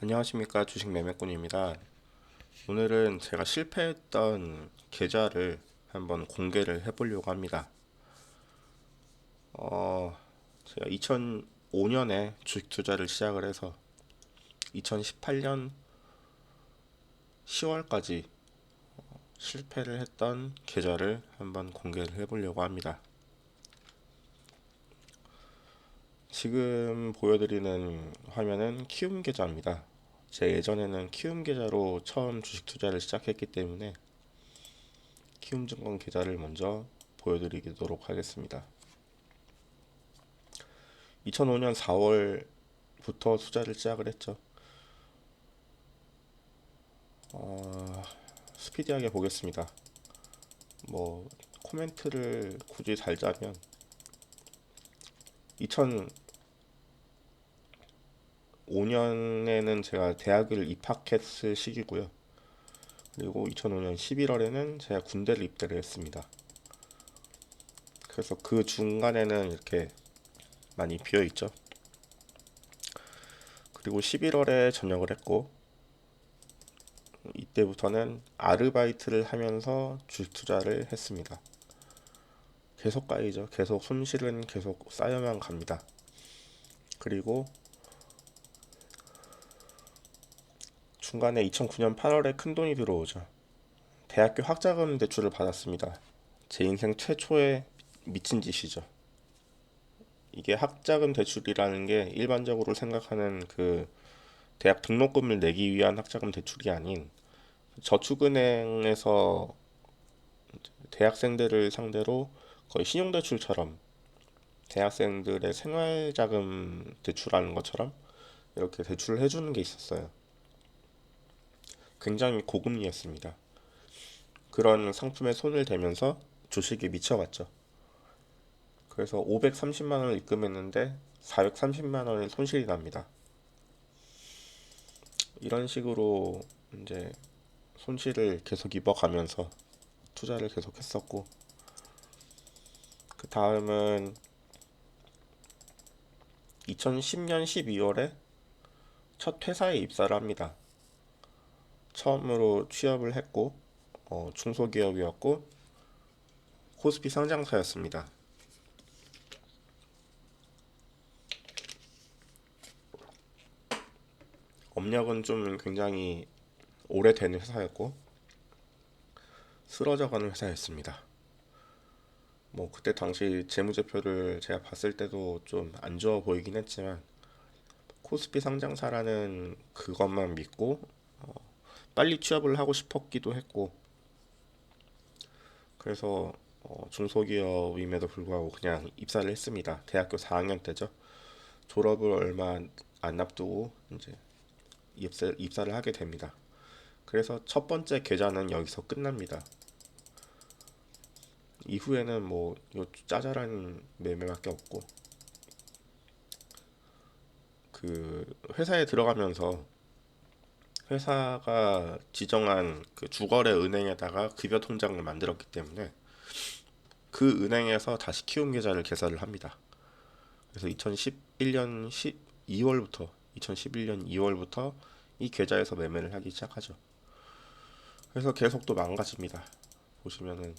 안녕하십니까, 주식 매매꾼입니다. 오늘은 제가 실패했던 계좌를 한번 공개를 해보려고 합니다. 제가 2005년에 주식 투자를 시작을 해서 2018년 10월까지 실패를 했던 계좌를 한번 공개를 해보려고 합니다. 지금 보여드리는 화면은 키움 계좌입니다. 제 예전에는 키움 계좌로 처음 주식 투자를 시작했기 때문에 키움증권 계좌를 먼저 보여드리도록 하겠습니다. 2005년 4월부터 투자를 시작을 했죠. 스피디하게 보겠습니다. 뭐 코멘트를 굳이 달자면 2005년에는 제가 대학을 입학했을 시기고요. 그리고 2005년 11월에는 제가 군대를 입대를 했습니다. 그래서 그 중간에는 이렇게 많이 비어 있죠. 그리고 11월에 전역을 했고 이때부터는 아르바이트를 하면서 주식 투자를 했습니다. 계속 까이죠. 계속 손실은 계속 쌓여만 갑니다. 그리고 중간에 2009년 8월에 큰돈이 들어오죠. 대학교 학자금 대출을 받았습니다. 제 인생 최초의 미친 짓이죠. 이게 학자금 대출이라는 게 일반적으로 생각하는 그 대학 등록금을 내기 위한 학자금 대출이 아닌 저축은행에서 대학생들을 상대로 거의 신용대출처럼 대학생들의 생활자금 대출하는 것처럼 이렇게 대출을 해주는 게 있었어요. 굉장히 고금리였습니다. 그런 상품에 손을 대면서 주식에 미쳐갔죠. 그래서 530만 원을 입금했는데 430만 원의 손실이 납니다. 이런 식으로 이제 손실을 계속 입어가면서 투자를 계속 했었고, 그 다음은 2010년 12월에 첫 회사에 입사를 합니다. 처음으로 취업을 했고, 중소기업이었고 코스피 상장사였습니다. 업력은 좀 굉장히 오래된 회사였고 쓰러져가는 회사였습니다. 뭐 그때 당시 재무제표를 제가 봤을 때도 좀 안 좋아 보이긴 했지만 코스피 상장사라는 그것만 믿고 빨리 취업을 하고 싶었기도 했고 그래서 중소기업임에도 불구하고 그냥 입사를 했습니다. 대학교 4학년 때죠. 졸업을 얼마 안 앞두고 이제 입사를 하게 됩니다. 그래서 첫 번째 계좌는 여기서 끝납니다. 이후에는 뭐 짜잘한 매매밖에 없고 그 회사에 들어가면서 회사가 지정한 그 주거래 은행에다가 급여 통장을 만들었기 때문에 그 은행에서 다시 키움 계좌를 개설을 합니다. 그래서 2011년 2월부터 이 계좌에서 매매를 하기 시작하죠. 그래서 계속 또 망가집니다. 보시면은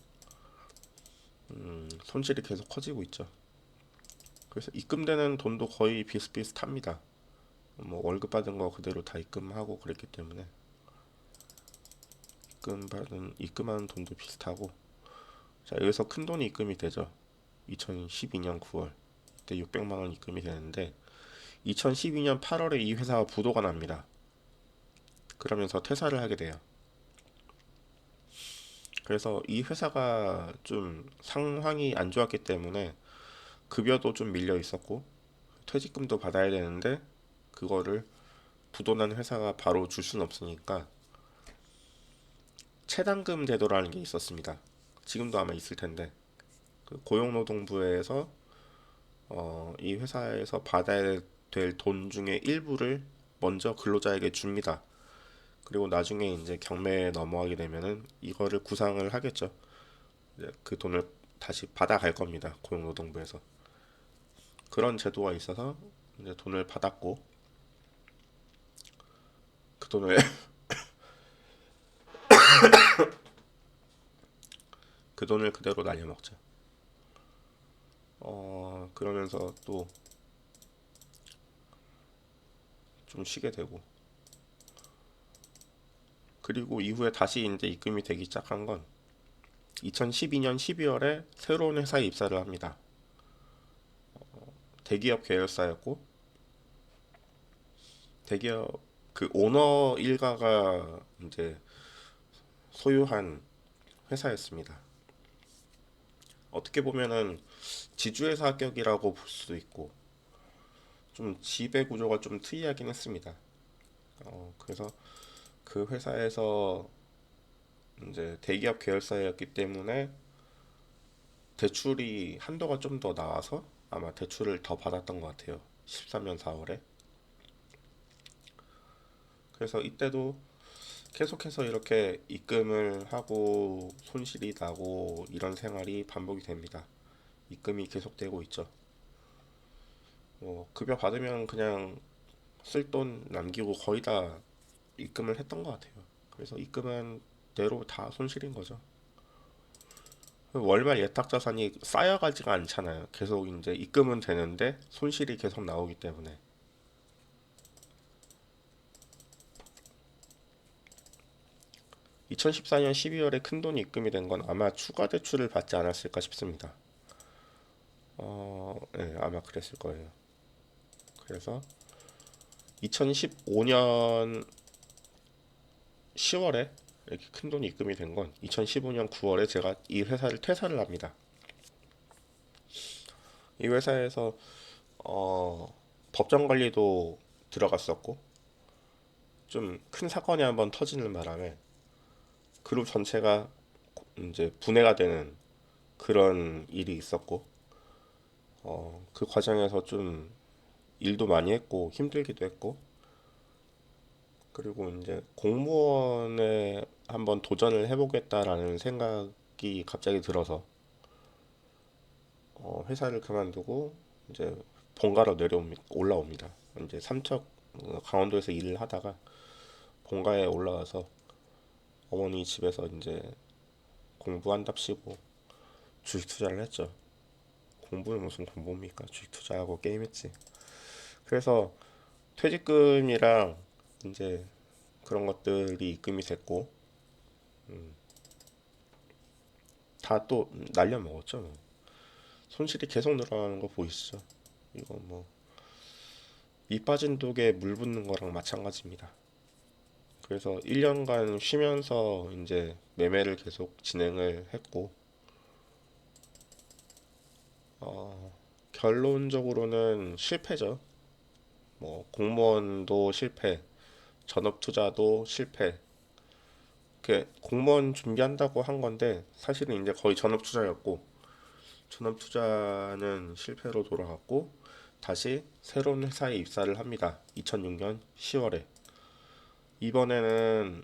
손실이 계속 커지고 있죠. 그래서 입금되는 돈도 거의 비슷비슷합니다. 뭐 월급 받은 거 그대로 다 입금하고 그랬기 때문에 입금하는 돈도 비슷하고 자 여기서 큰 돈이 입금이 되죠. 2012년 9월 그때 600만 원 입금이 되는데 2012년 8월에 이 회사가 부도가 납니다. 그러면서 퇴사를 하게 돼요. 그래서 이 회사가 좀 상황이 안 좋았기 때문에 급여도 좀 밀려 있었고 퇴직금도 받아야 되는데 그거를 부도난 회사가 바로 줄 수는 없으니까 체당금 제도라는 게 있었습니다. 지금도 아마 있을 텐데 그 고용노동부에서 이 회사에서 받아야 될 돈 중에 일부를 먼저 근로자에게 줍니다. 그리고 나중에 이제 경매에 넘어가게 되면은 이거를 구상을 하겠죠. 이제 그 돈을 다시 받아갈 겁니다. 고용노동부에서. 그런 제도가 있어서 이제 돈을 받았고 그 돈을 그 돈을 그대로 날려먹죠. 그러면서 또 좀 쉬게 되고, 그리고 이후에 다시 이제 입금이 되기 시작한 건 2012년 12월에 새로운 회사에 입사를 합니다. 대기업 계열사였고, 대기업 그 오너 일가가 이제 소유한 회사였습니다. 어떻게 보면은 지주회사 격이라고 볼 수도 있고, 좀 지배 구조가 좀 특이하긴 했습니다. 그래서 그 회사에서 이제 대기업 계열사였기 때문에 대출이 한도가 좀 더 나와서 아마 대출을 더 받았던 것 같아요. 13년 4월에. 그래서 이때도 계속해서 이렇게 입금을 하고 손실이 나고 이런 생활이 반복이 됩니다. 입금이 계속되고 있죠. 급여 받으면 그냥 쓸 돈 남기고 거의 다 입금을 했던 것 같아요. 그래서 입금한 대로 다 손실인 거죠. 월말 예탁 자산이 쌓여가지가 않잖아요. 계속 이제 입금은 되는데 손실이 계속 나오기 때문에. 2014년 12월에 큰돈이 입금이 된 건 아마 추가 대출을 받지 않았을까 싶습니다. 네, 아마 그랬을 거예요. 그래서 2015년 10월에 이렇게 큰돈이 입금이 된 건 2015년 9월에 제가 이 회사를 퇴사를 합니다. 이 회사에서 법정 관리도 들어갔었고 좀 큰 사건이 한번 터지는 바람에 그룹 전체가 이제 분해가 되는 그런 일이 있었고 그 과정에서 좀 일도 많이 했고 힘들기도 했고 그리고 이제 공무원에 한번 도전을 해보겠다라는 생각이 갑자기 들어서 회사를 그만두고 이제 본가로 올라옵니다. 이제 삼척 강원도에서 일을 하다가 본가에 올라와서 어머니 집에서 이제 공부한답시고 주식 투자를 했죠. 공부는 무슨 공부입니까? 주식 투자하고 게임했지. 그래서 퇴직금이랑 이제 그런 것들이 입금이 됐고 다 또 날려 먹었죠. 손실이 계속 늘어나는 거 보이시죠? 이거 뭐 이 빠진 독에 물 붓는 거랑 마찬가지입니다. 그래서 1년간 쉬면서 이제 매매를 계속 진행을 했고 결론적으로는 실패죠. 뭐 공무원도 실패, 전업 투자도 실패. 그 공무원 준비한다고 한 건데 사실은 이제 거의 전업 투자였고 전업 투자는 실패로 돌아갔고 다시 새로운 회사에 입사를 합니다. 2006년 10월에. 이번에는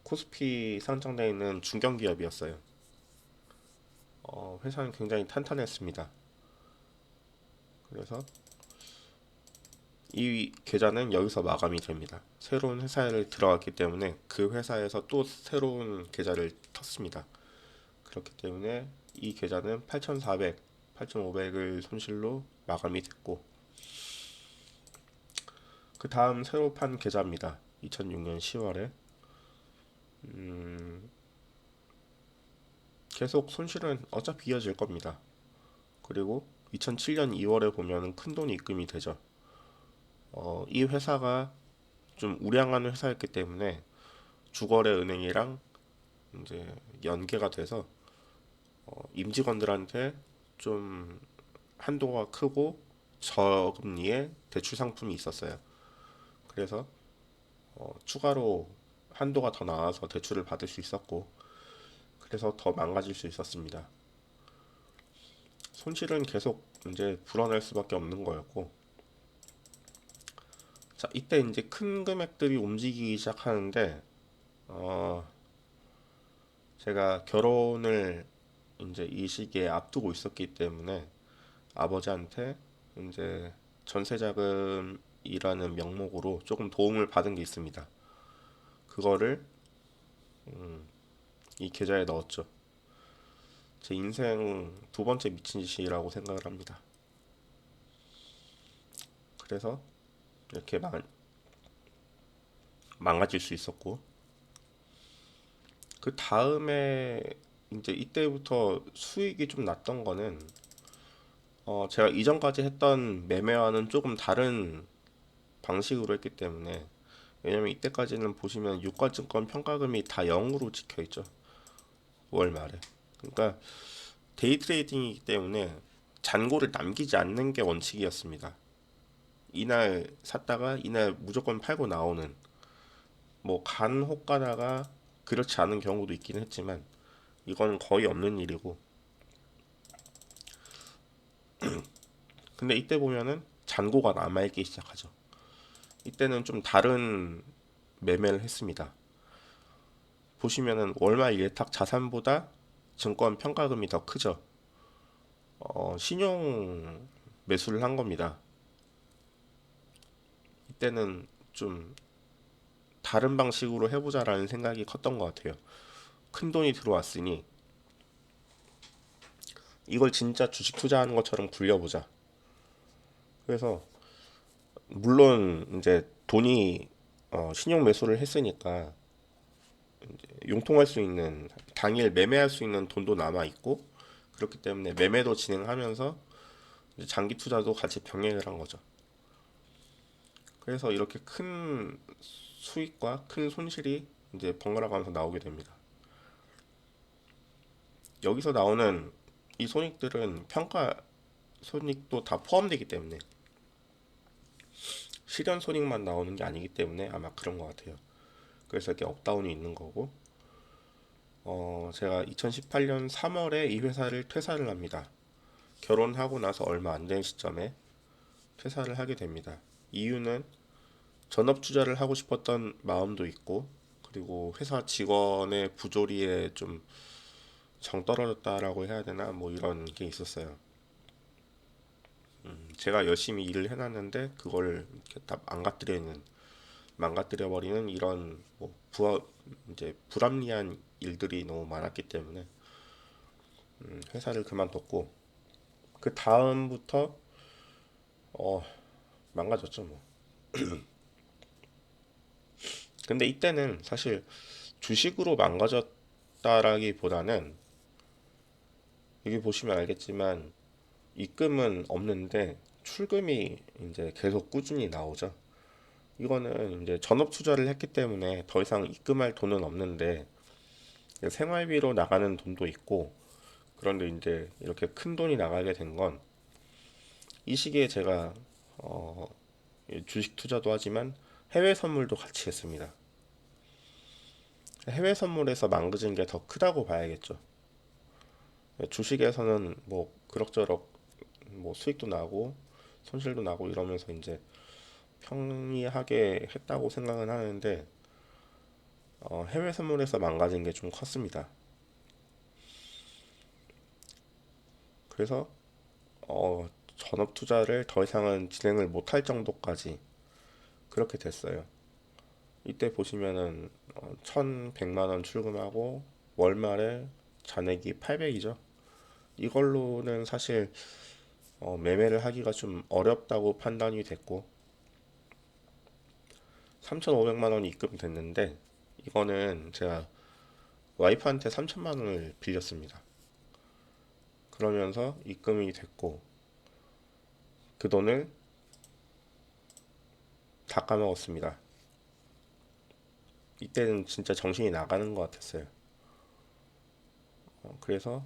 코스피 상장되어 있는 중견기업이었어요. 회사는 굉장히 탄탄했습니다. 그래서 이 계좌는 여기서 마감이 됩니다. 새로운 회사를 들어갔기 때문에 그 회사에서 또 새로운 계좌를 텄습니다. 그렇기 때문에 이 계좌는 8,400, 8,500을 손실로 마감이 됐고 그 다음 새로 판 계좌입니다. 2006년 10월에 계속 손실은 어차피 이어질 겁니다. 그리고 2007년 2월에 보면은 큰 돈이 입금이 되죠. 이 회사가 좀 우량한 회사였기 때문에 주거래 은행이랑 이제 연계가 돼서 임직원들한테 좀 한도가 크고 저금리의 대출 상품이 있었어요. 그래서 추가로 한도가 더 나와서 대출을 받을 수 있었고 그래서 더 망가질 수 있었습니다. 손실은 계속 이제 불어날 수밖에 없는 거였고 자 이때 이제 큰 금액들이 움직이기 시작하는데 어, 제가 결혼을 이제 이 시기에 앞두고 있었기 때문에 아버지한테 이제 전세 자금을 계좌이라는 명목으로 조금 도움을 받은 게 있습니다. 그거를 이 계좌에 넣었죠. 제 인생 두 번째 미친 짓이라고 생각을 합니다. 그래서 이렇게 망가질 수 있었고, 그 다음에 이제 이때부터 수익이 좀 났던 거는 제가 이전까지 했던 매매와는 조금 다른 방식으로 했기 때문에, 왜냐면 이때까지는 보시면 유가증권 평가금이 다 0으로 찍혀 있죠. 월 말에. 그러니까 데이 트레이딩이기 때문에 잔고를 남기지 않는 게 원칙이었습니다. 이날 샀다가 이날 무조건 팔고 나오는, 뭐 간혹 가다가 그렇지 않은 경우도 있긴 했지만 이건 거의 없는 일이고, 근데 이때 보면은 잔고가 남아있기 시작하죠. 이때는 좀 다른 매매를 했습니다. 보시면은 월말 예탁 자산보다 증권 평가금이 더 크죠. 신용 매수를 한 겁니다. 이때는 좀 다른 방식으로 해보자라는 생각이 컸던 것 같아요. 큰 돈이 들어왔으니 이걸 진짜 주식 투자하는 것처럼 굴려보자. 그래서 물론 이제 돈이 신용 매수를 했으니까 융통할 수 있는, 당일 매매할 수 있는 돈도 남아 있고, 그렇기 때문에 매매도 진행하면서 이제 장기 투자도 같이 병행을 한 거죠. 그래서 이렇게 큰 수익과 큰 손실이 이제 번갈아 가면서 나오게 됩니다. 여기서 나오는 이 손익들은 평가 손익도 다 포함되기 때문에 실현 손익만 나오는 게 아니기 때문에 아마 그런 것 같아요. 그래서 이렇게 업다운이 있는 거고, 제가 2018년 3월에 이 회사를 퇴사를 합니다. 결혼하고 나서 얼마 안 된 시점에 퇴사를 하게 됩니다. 이유는 전업 투자를 하고 싶었던 마음도 있고, 그리고 회사 직원의 부조리에 좀 정 떨어졌다라고 해야 되나, 뭐 이런 게 있었어요. 제가 열심히 일을 해놨는데 그걸 이렇게 다 망가뜨려 버리는 이런 뭐 이제 불합리한 일들이 너무 많았기 때문에 회사를 그만뒀고, 그 다음부터 어 망가졌죠 뭐. 근데 이때는 사실 주식으로 망가졌다라기보다는, 여기 보시면 알겠지만 입금은 없는데 출금이 이제 계속 꾸준히 나오죠. 이거는 이제 전업 투자를 했기 때문에 더 이상 입금할 돈은 없는데 생활비로 나가는 돈도 있고, 그런데 이제 이렇게 큰 돈이 나가게 된 건 이 시기에 제가 어, 주식 투자도 하지만 해외 선물도 같이 했습니다. 해외 선물에서 망가진 게 더 크다고 봐야겠죠. 주식에서는 뭐 그럭저럭 뭐 수익도 나고 손실도 나고 이러면서 이제 평이하게 했다고 생각은 하는데, 해외 선물에서 망가진 게 좀 컸습니다. 그래서 전업 투자를 더 이상은 진행을 못할 정도까지 그렇게 됐어요. 이때 보시면은 1,100만 원 출금하고 월말에 잔액이 800이죠. 이걸로는 사실 매매를 하기가 좀 어렵다고 판단이 됐고, 3,500만 원이 입금됐는데 이거는 제가 와이프한테 3천만 원을 빌렸습니다. 그러면서 입금이 됐고 그 돈을 다 까먹었습니다. 이때는 진짜 정신이 나가는 것 같았어요. 그래서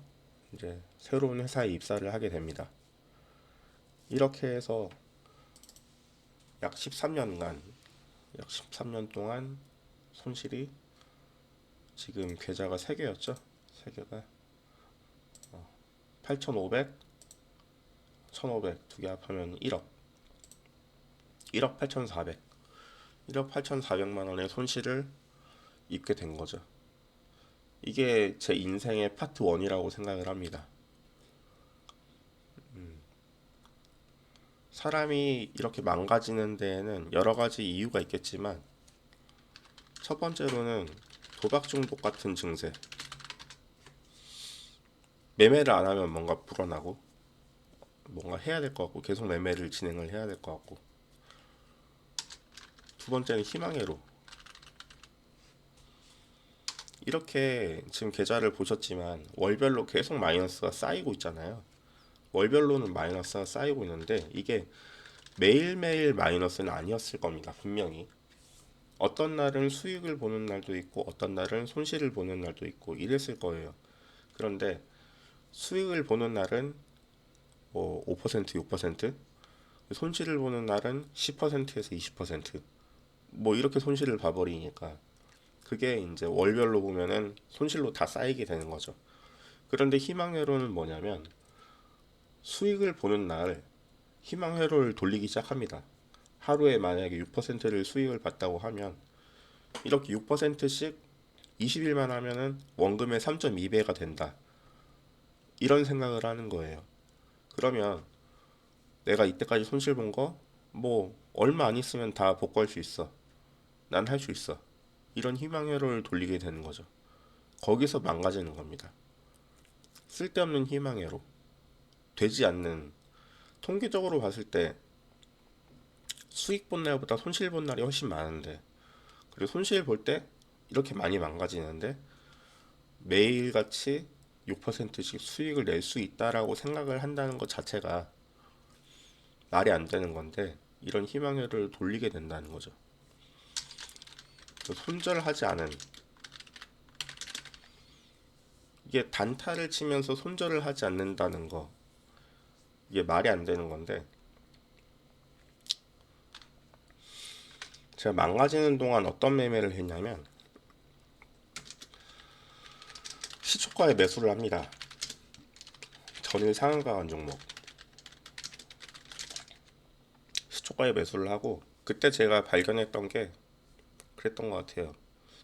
이제 새로운 회사에 입사를 하게 됩니다. 이렇게 해서 약 13년간, 약 13년 동안 손실이, 지금 계좌가 3개였죠. 3개가 8,500, 1,500 두 개 합하면 1억, 1억 8,400, 1억 8,400만 원의 손실을 입게 된 거죠. 이게 제 인생의 파트 1이라고 생각을 합니다. 사람이 이렇게 망가지는 데에는 여러 가지 이유가 있겠지만 첫 번째로는 도박 중독 같은 증세. 매매를 안 하면 뭔가 불어나고 뭔가 해야 될 것 같고 계속 매매를 진행을 해야 될 것 같고, 두 번째는 희망회로. 이렇게 지금 계좌를 보셨지만 월별로 계속 마이너스가 쌓이고 있잖아요. 월별로는 마이너스가 쌓이고 있는데 이게 매일매일 마이너스는 아니었을 겁니다. 분명히 어떤 날은 수익을 보는 날도 있고 어떤 날은 손실을 보는 날도 있고 이랬을 거예요. 그런데 수익을 보는 날은 뭐 5%, 6%, 손실을 보는 날은 10%에서 20%, 뭐 이렇게 손실을 봐버리니까 그게 이제 월별로 보면은 손실로 다 쌓이게 되는 거죠. 그런데 희망회로는 뭐냐면 수익을 보는 날 희망회로를 돌리기 시작합니다. 하루에 만약에 6%를 수익을 봤다고 하면 이렇게 6%씩 20일만 하면은 원금의 3.2배가 된다. 이런 생각을 하는 거예요. 그러면 내가 이때까지 손실 본 거 뭐 얼마 안 있으면 다 복구할 수 있어. 난 할 수 있어. 이런 희망회로를 돌리게 되는 거죠. 거기서 망가지는 겁니다. 쓸데없는 희망회로. 되지 않는, 통계적으로 봤을 때 수익 본 날보다 손실 본 날이 훨씬 많은데, 그리고 손실 볼 때 이렇게 많이 망가지는데 매일같이 6%씩 수익을 낼 수 있다라고 생각을 한다는 것 자체가 말이 안 되는 건데, 이런 희망회를 돌리게 된다는 거죠. 손절하지 않은, 이게 단타를 치면서 손절을 하지 않는다는 거, 이게 말이 안 되는 건데, 제가 망가지는 동안 어떤 매매를 했냐면 시초가에 매수를 합니다. 전일 상한가 간 종목 시초가에 매수를 하고, 그때 제가 발견했던 게 그랬던 것 같아요.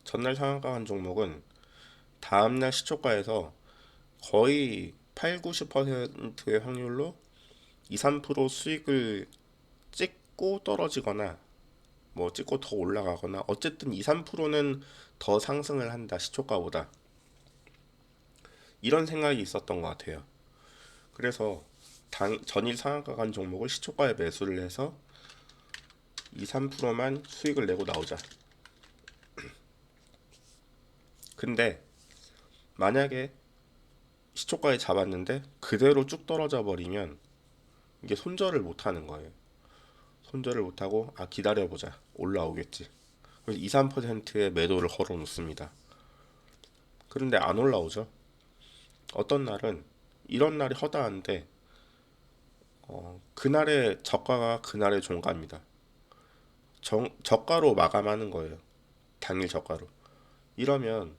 전날 상한가 간 종목은 다음날 시초가에서 거의 8, 90%의 확률로 2, 3% 수익을 찍고 떨어지거나 뭐 찍고 더 올라가거나, 어쨌든 2, 3%는 더 상승을 한다, 시초가보다. 이런 생각이 있었던 것 같아요. 그래서 전일 상한가 간 종목을 시초가에 매수를 해서 2, 3%만 수익을 내고 나오자. 근데 만약에 시초가에 잡았는데 그대로 쭉 떨어져 버리면 이게 손절을 못 하는 거예요. 손절을 못 하고, 아, 기다려보자, 올라오겠지. 그래서 2, 3%의 매도를 걸어 놓습니다. 그런데 안 올라오죠. 어떤 날은, 이런 날이 허다한데 그날의 저가가 그날의 종가입니다. 저가로 마감하는 거예요. 당일 저가로. 이러면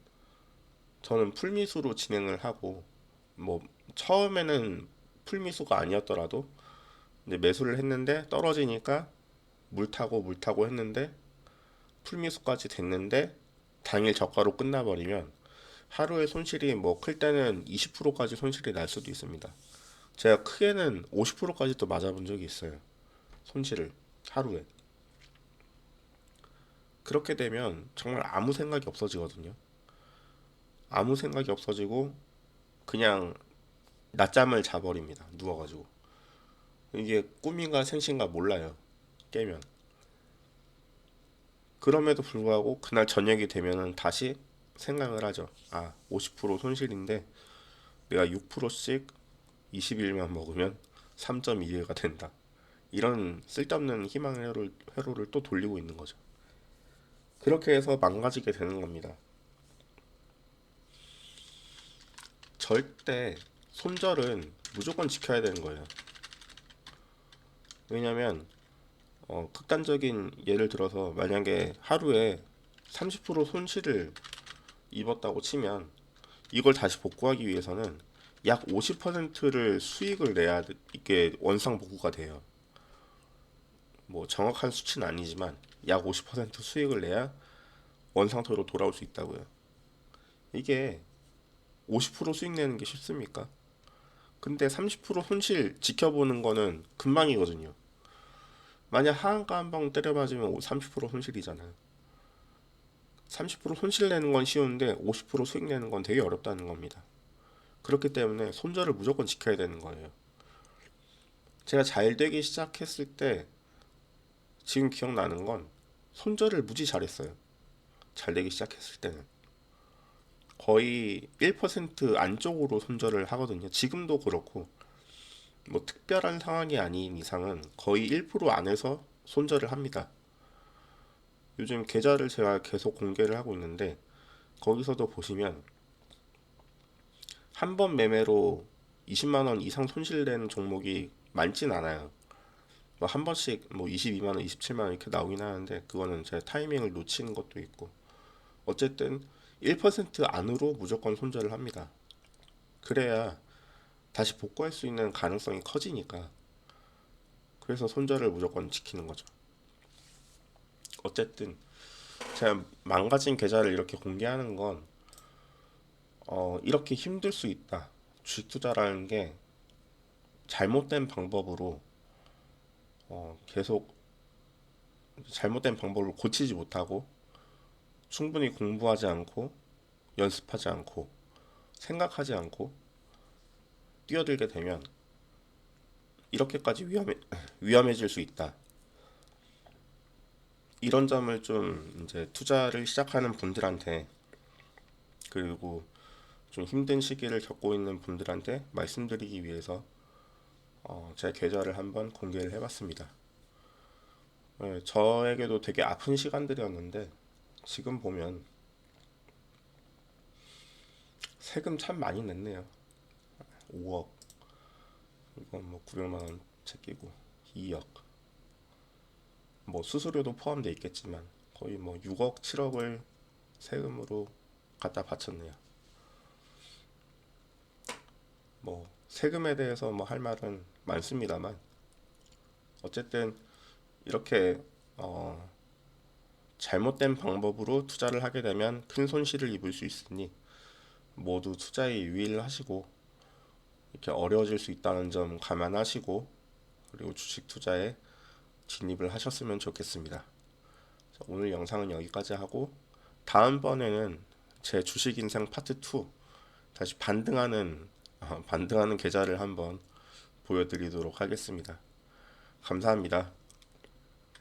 저는 풀미수로 진행을 하고, 뭐 처음에는 풀미수가 아니었더라도 이제 매수를 했는데 떨어지니까 물 타고 했는데 풀미수까지 됐는데 당일 저가로 끝나버리면 하루에 손실이 뭐 클 때는 20%까지 손실이 날 수도 있습니다. 제가 크게는 50%까지도 맞아본 적이 있어요. 손실을 하루에. 그렇게 되면 정말 아무 생각이 없어지거든요. 아무 생각이 없어지고 그냥 낮잠을 자버립니다. 누워가지고. 이게 꿈인가 생신가 몰라요. 깨면. 그럼에도 불구하고 그날 저녁이 되면은 다시 생각을 하죠. 아, 50% 손실인데 내가 6%씩 20일만 먹으면 3.2회가 된다. 이런 쓸데없는 희망 회로를 또 돌리고 있는 거죠. 그렇게 해서 망가지게 되는 겁니다. 절대 손절은 무조건 지켜야 되는 거예요. 왜냐면 극단적인 예를 들어서 만약에 하루에 30% 손실을 입었다고 치면 이걸 다시 복구하기 위해서는 약 50%를 수익을 내야 이게 원상복구가 돼요. 뭐 정확한 수치는 아니지만 약 50% 수익을 내야 원상태로 돌아올 수 있다고요. 이게 50% 수익 내는 게 쉽습니까? 근데 30% 손실 지켜보는 거는 금방이거든요. 만약 하한가 한 방 때려 맞으면 30% 손실이잖아요. 30% 손실 내는 건 쉬운데 50% 수익 내는 건 되게 어렵다는 겁니다. 그렇기 때문에 손절을 무조건 지켜야 되는 거예요. 제가 잘 되기 시작했을 때 지금 기억나는 건 손절을 무지 잘했어요. 잘 되기 시작했을 때는 거의 1% 안쪽으로 손절을 하거든요. 지금도 그렇고 뭐 특별한 상황이 아닌 이상은 거의 1% 안에서 손절을 합니다. 요즘 계좌를 제가 계속 공개를 하고 있는데 거기서도 보시면 한 번 매매로 20만 원 이상 손실되는 종목이 많진 않아요. 뭐 한 번씩 뭐 22만 원, 27만 원 이렇게 나오긴 하는데 그거는 제 타이밍을 놓치는 것도 있고 어쨌든 1% 안으로 무조건 손절을 합니다. 그래야 다시 복구할 수 있는 가능성이 커지니까 그래서 손절을 무조건 지키는 거죠. 어쨌든 제가 망가진 계좌를 이렇게 공개하는 건 이렇게 힘들 수 있다. 주식 투자라는 게 잘못된 방법으로 계속 잘못된 방법을 고치지 못하고 충분히 공부하지 않고 연습하지 않고 생각하지 않고 뛰어들게 되면 이렇게까지 위험해질 수 있다. 이런 점을 좀 이제 투자를 시작하는 분들한테 그리고 좀 힘든 시기를 겪고 있는 분들한테 말씀드리기 위해서 제 계좌를 한번 공개를 해봤습니다. 네, 저에게도 되게 아픈 시간들이었는데 지금 보면 세금 참 많이 냈네요. 5억, 이건 뭐 900만 원 제끼고 2억, 뭐 수수료도 포함돼 있겠지만 거의 뭐 6억, 7억을 세금으로 갖다 바쳤네요. 뭐 세금에 대해서 뭐 할 말은 많습니다만 어쨌든 이렇게 잘못된 방법으로 투자를 하게 되면 큰 손실을 입을 수 있으니 모두 투자에 유의를 하시고 이렇게 어려워질 수 있다는 점 감안하시고 그리고 주식 투자에 진입을 하셨으면 좋겠습니다. 오늘 영상은 여기까지 하고 다음번에는 제 주식 인생 파트 2 다시 반등하는 계좌를 한번 보여드리도록 하겠습니다. 감사합니다.